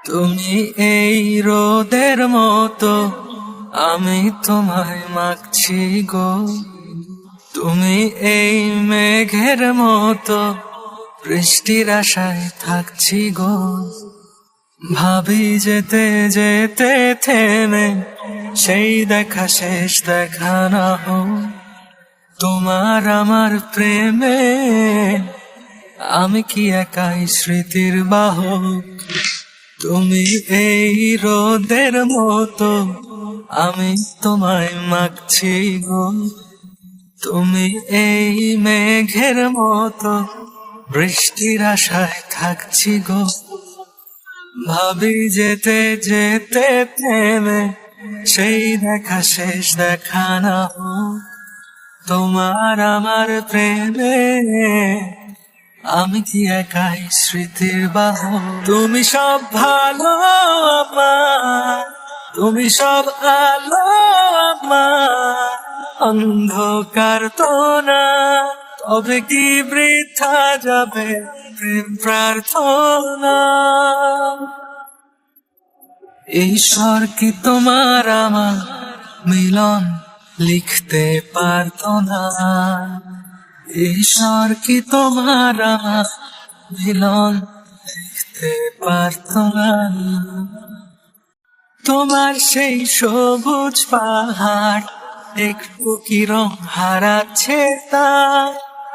তুমি এই রোদের মতো, আমি তোমায় মাগছি গো। তুমি এই মেঘের মতো, বৃষ্টির আশায় থাকছি গো। ভাবি যেতে যেতে থেমে, সেই দেখা শেষ দেখা না হোক। তোমার আমার প্রেমে আমি কি একাই স্মৃতির বাহক। তুমি এই রোদের মতো, আমি তোমায় মাগছি গো। তুমি এই মেঘের মতো, বৃষ্টির আশায় থাকছি গো। ভাবি যেতে যেতে থেমে, সেই দেখা শেষ দেখা না হোক। তোমার আমার প্রেমে আমি কি একাই স্মৃতির বাহক। তুমি সব ভালো আমার, তুমি সব আলো আমার, অন্ধকার তো না, তবে কি বৃথা যাবে প্রেম প্রার্থনা। ঈশ্বর কি তোমার আমার মিলন লিখতে পারতো না। ঈশ্বর কি তোমার আমার মিলন লিখতে পারতো না। তোমার সেই সবুজ পাহাড় একটু কি রং হারাচ্ছে তা।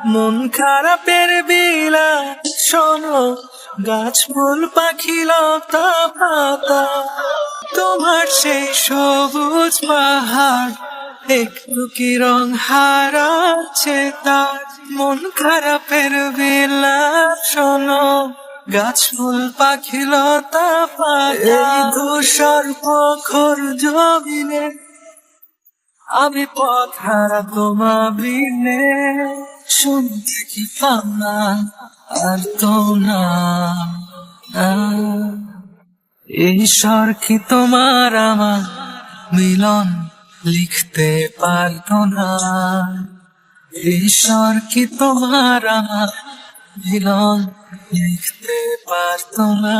মন খারাপের বিলা শোনো, গাছ ফুল পাখি লতা পাতা। তোমার সেই সবুজ পাহাড় একটু কি রং হারাচ্ছে তার। মন খারাপের বিলাপ শোনো, গাছ ফুল পাখি লতা পাতা। এই ধূসর প্রখর জমিনে আমি পথ হারা তোমা বিনে, শুনতে কি পাও না আর তো না। ঈশ্বর কি তোমার আমার মিলন লিখতে পারতো না। ঈশ্বর কি তোমার আমার মিলন লিখতে পারতো না।